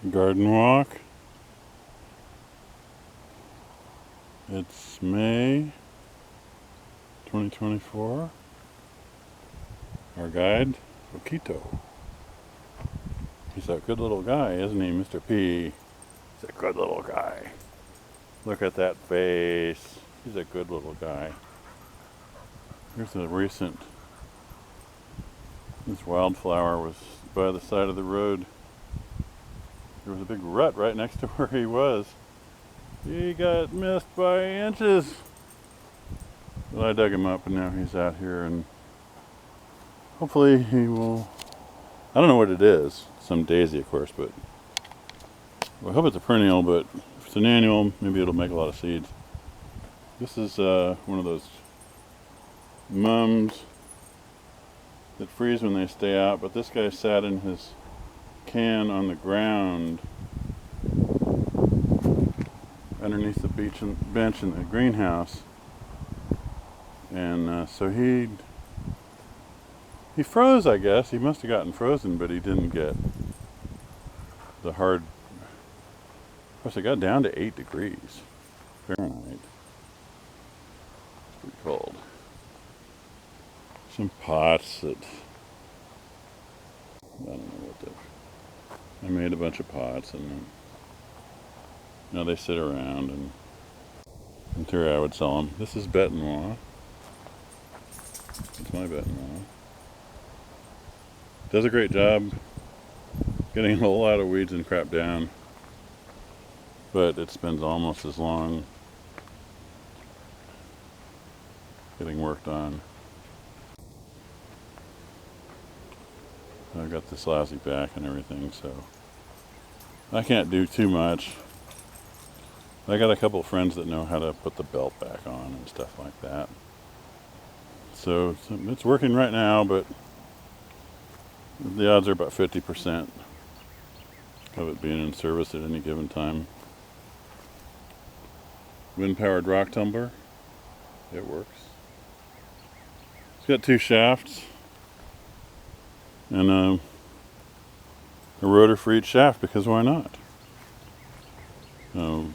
Garden walk. It's May 2024. Our guide, Okito. He's a good little guy, isn't he, Mr. P? He's a good little guy. Look at that face. He's a good little guy. Here's a recent. This wildflower was by the side of the road. There was a big rut right next to where he was. He got missed by inches. But I dug him up and now he's out here and hopefully he will, I don't know what it is, some daisy of course, but I hope it's a perennial, but if it's an annual, maybe it'll make a lot of seeds. This is one of those mums that freeze when they stay out, but this guy sat in his can on the ground underneath the bench in the greenhouse, and so he froze, I guess. He must have gotten frozen, but he didn't get the hard. Of course, it got down to 8 degrees Fahrenheit. It's pretty cold. Some pots that I don't know what I made a bunch of pots, and now they sit around, and in theory I would sell them. This is bete noir. It's my bete noir. Does a great job getting a whole lot of weeds and crap down, but it spends almost as long getting worked on. I've got this lousy back and everything, so I can't do too much. I got a couple of friends that know how to put the belt back on and stuff like that. So it's working right now, but the odds are about 50% of it being in service at any given time. Wind-powered rock tumbler. It works. It's got 2 shafts and a rotor for each shaft, because why not?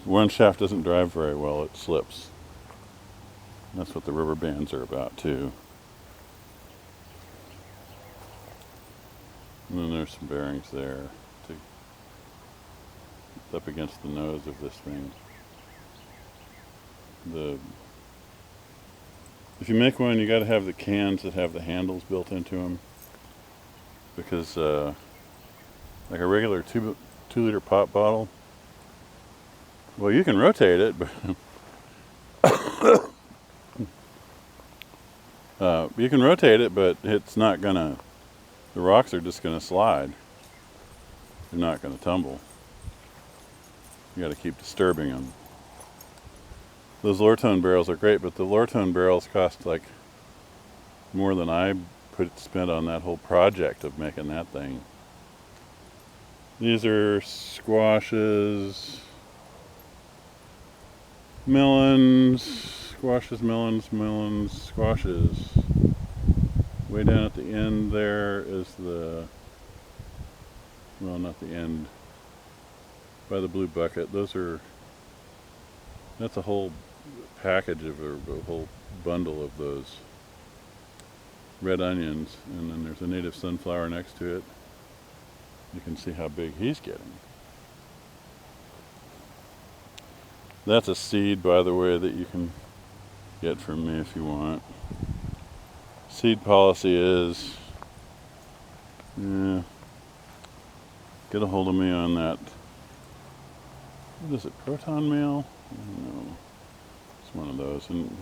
One shaft doesn't drive very well, it slips. That's what the rubber bands are about too. And then there's some bearings there to up against the nose of this thing. If you make one, you got to have the cans that have the handles built into them, because like a regular 2-liter pop bottle, well, you can rotate it, but you can rotate it, but it's not gonna. The rocks are just gonna slide. They're not gonna tumble. You got to keep disturbing them. Those Lortone barrels are great, but the Lortone barrels cost like more than I spent on that whole project of making that thing. These are squashes, melons, squashes. Way down at the end there is well, not the end, by the blue bucket. That's a whole package of a whole bundle of those red onions, and then there's a native sunflower next to it. You can see how big he's getting. That's a seed, by the way, that you can get from me if you want. Seed policy is, get a hold of me on that. What is it, Proton Mail? I don't know. It's one of those, and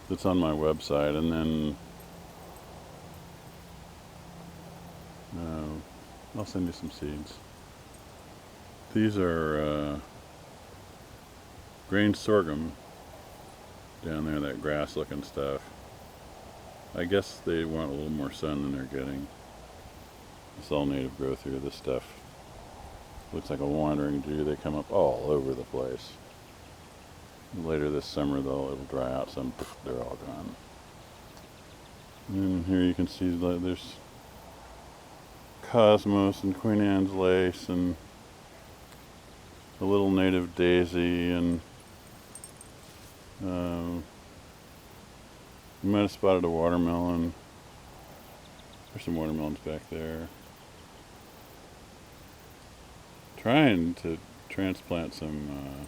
it's on my website. And then I'll send you some seeds. These are grain sorghum down there, that grass looking stuff. I guess they want a little more sun than they're getting. It's all native growth here. This stuff looks like a wandering Jew. They come up all over the place. Later this summer it'll dry out some, they're all gone. And here you can see there's cosmos and Queen Anne's lace and a little native daisy, and you might have spotted a watermelon. There's some watermelons back there. Trying to transplant some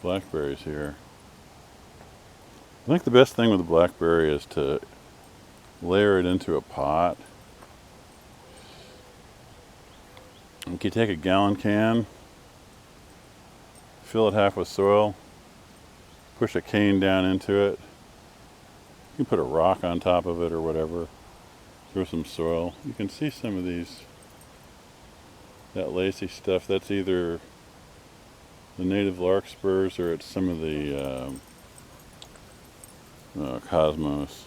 blackberries here. I think the best thing with a blackberry is to layer it into a pot. You can take a gallon can, fill it half with soil, push a cane down into it. You can put a rock on top of it or whatever. Throw some soil. You can see some of these, that lacy stuff. That's either the native larkspurs or it's some of the cosmos.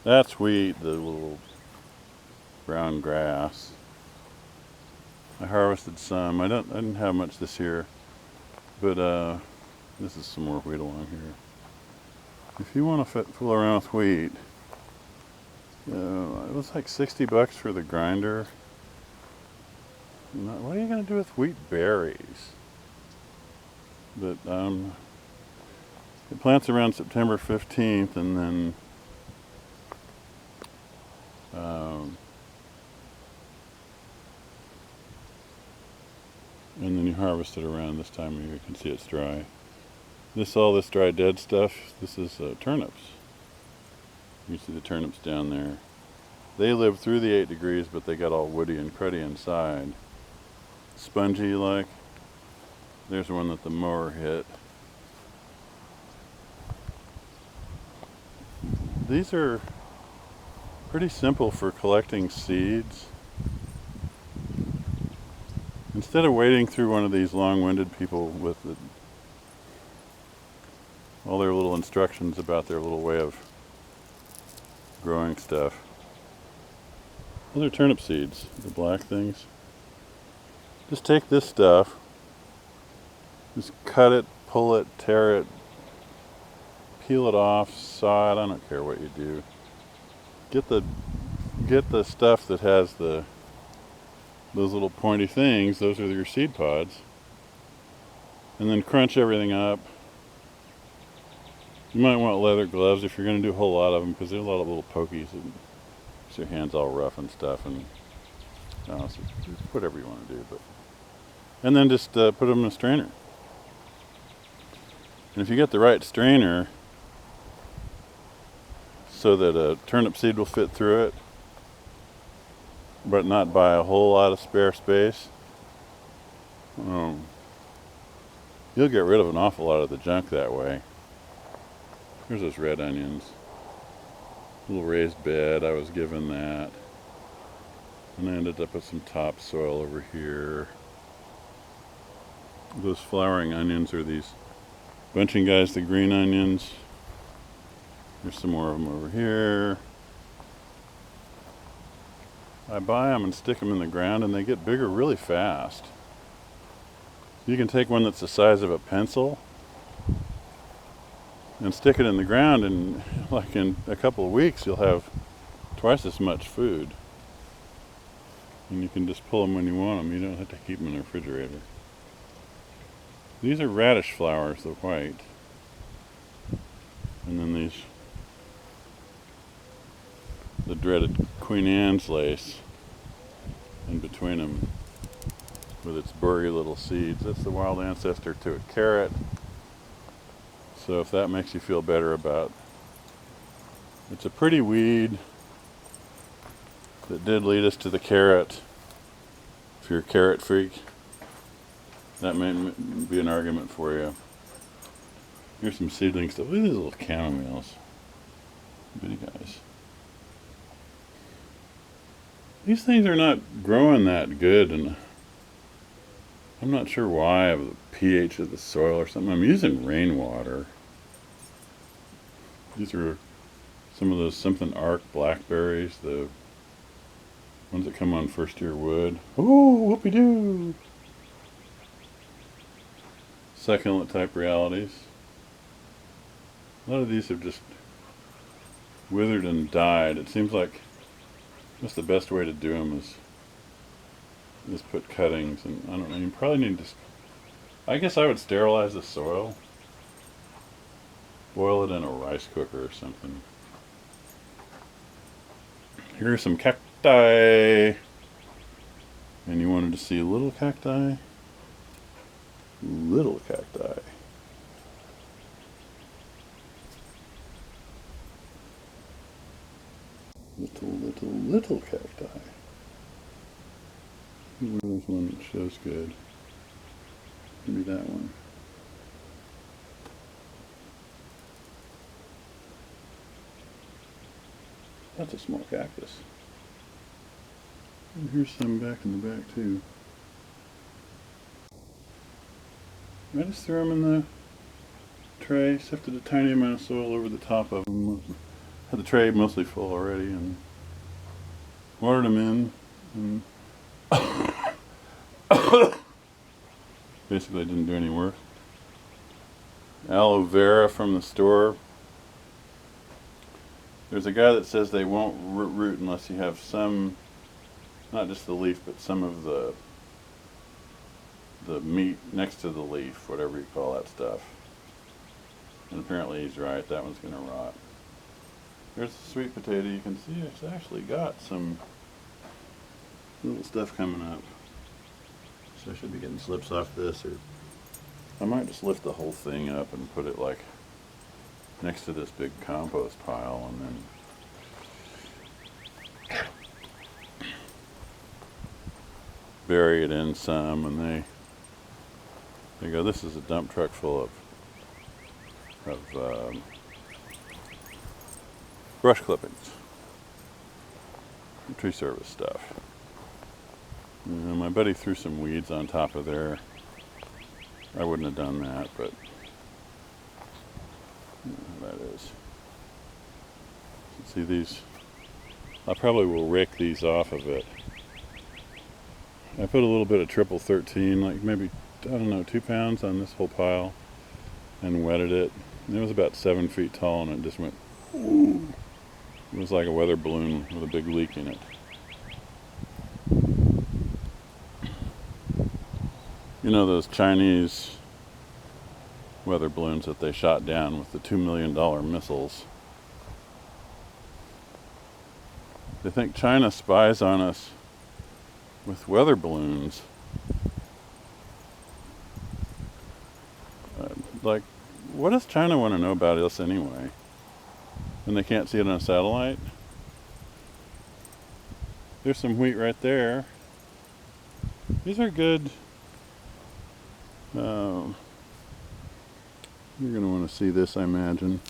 That's wheat, the little brown grass. I harvested some. I didn't have much this year, but this is some more wheat along here. If you want to fool around with wheat, it was like $60 for the grinder. What are you going to do with wheat berries? But it plants around September 15th, and then you harvest it around this time of year. You can see it's dry. All this dry dead stuff, this is turnips. You see the turnips down there. They live through the 8 degrees, but they got all woody and cruddy inside. Spongy like. There's one that the mower hit. These are pretty simple for collecting seeds. Instead of wading through one of these long-winded people with all their little instructions about their little way of growing stuff. Those are turnip seeds, the black things. Just take this stuff, just cut it, pull it, tear it, peel it off, saw it, I don't care what you do. Get the stuff that has those little pointy things, those are your seed pods. And then crunch everything up. You might want leather gloves if you're going to do a whole lot of them, because there's a lot of little pokies and makes your hands all rough and stuff, and so whatever you want to do. And then just put them in a strainer. And if you get the right strainer, so that a turnip seed will fit through it, but not by a whole lot of spare space, you'll get rid of an awful lot of the junk that way. Here's those red onions. Little raised bed, I was given that. And I ended up with some topsoil over here. Those flowering onions are these bunching guys, the green onions. There's some more of them over here. I buy them and stick them in the ground, and they get bigger really fast. You can take one that's the size of a pencil and stick it in the ground, and like in a couple of weeks you'll have twice as much food. And you can just pull them when you want them. You don't have to keep them in the refrigerator. These are radish flowers, the white. And then the dreaded Queen Anne's lace in between them with its burry little seeds. That's the wild ancestor to a carrot. So if that makes you feel better about it. It's a pretty weed that did lead us to the carrot. If you're a carrot freak, that may be an argument for you. Here's some seedling stuff. Look at these little chamomiles. Bitty guys. These things are not growing that good, and I'm not sure why, of the pH of the soil or something. I'm using rainwater. These are some of those something arc blackberries, the ones that come on first year wood. Ooh, whoopie-doo! Succulent type realities. A lot of these have just withered and died. It seems like Just the best way to do them is put cuttings, and I don't know, you probably need to, I guess I would sterilize the soil, boil it in a rice cooker or something. Here are some cacti, and you wanted to see little cacti? Little cacti. Little cacti. There's one that shows good. Maybe that one. That's a small cactus. And here's some back in the back too. I just threw them in the tray, sifted a tiny amount of soil over the top of them. Had the tray mostly full already, and watered them in, and basically didn't do any work. Aloe vera from the store. There's a guy that says they won't root unless you have some, not just the leaf, but some of the meat next to the leaf, whatever you call that stuff. And apparently he's right, that one's going to rot. There's the sweet potato. You can see it's actually got some little stuff coming up. So I should be getting slips off this, or I might just lift the whole thing up and put it like next to this big compost pile, and then bury it in some, and they go, this is a dump truck full of brush clippings, tree service stuff. And my buddy threw some weeds on top of there. I wouldn't have done that, but that is. See these? I probably will rake these off of it. I put a little bit of triple 13, like maybe, I don't know, 2 pounds on this whole pile, and wetted it. And it was about 7 feet tall, and it just went, ooh. It was like a weather balloon with a big leak in it. You know those Chinese weather balloons that they shot down with the $2 million missiles? They think China spies on us with weather balloons. Like, what does China want to know about us anyway? And they can't see it on a satellite? There's some wheat right there. These are good. You're going to want to see this, I imagine.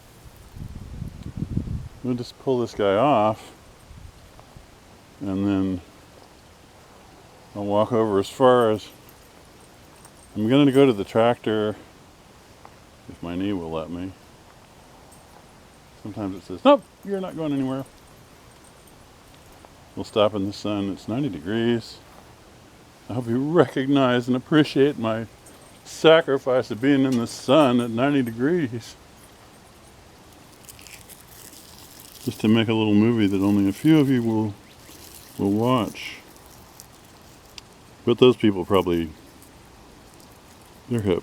We'll just pull this guy off, and then I'll walk over as far as I'm going to go to the tractor, if my knee will let me. Sometimes it says, nope, you're not going anywhere. We'll stop in the sun. It's 90 degrees. I hope you recognize and appreciate my sacrifice of being in the sun at 90 degrees. Just to make a little movie that only a few of you will watch. But those people probably, they're hip.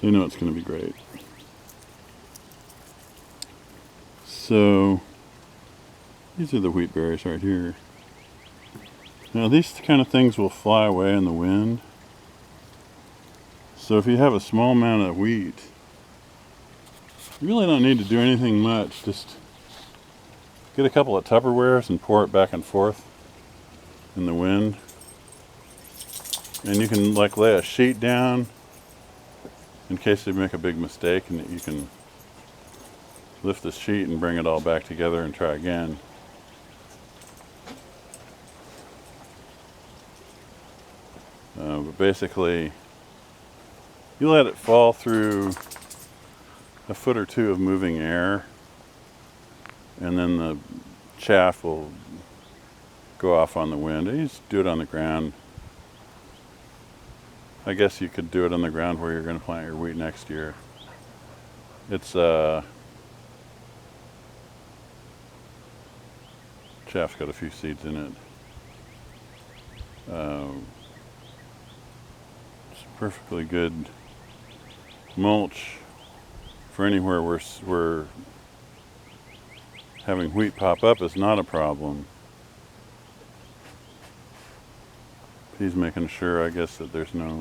They know it's going to be great. So, these are the wheat berries right here. Now these kind of things will fly away in the wind. So if you have a small amount of wheat, you really don't need to do anything much. Just get a couple of Tupperwares and pour it back and forth in the wind. And you can like lay a sheet down in case you make a big mistake, and you can lift the sheet and bring it all back together and try again. But basically, you let it fall through a foot or two of moving air, and then the chaff will go off on the wind. You just do it on the ground. I guess you could do it on the ground where you're going to plant your wheat next year. It's chaff's got a few seeds in it. It's perfectly good mulch for anywhere where having wheat pop up is not a problem. He's making sure, I guess, that there's no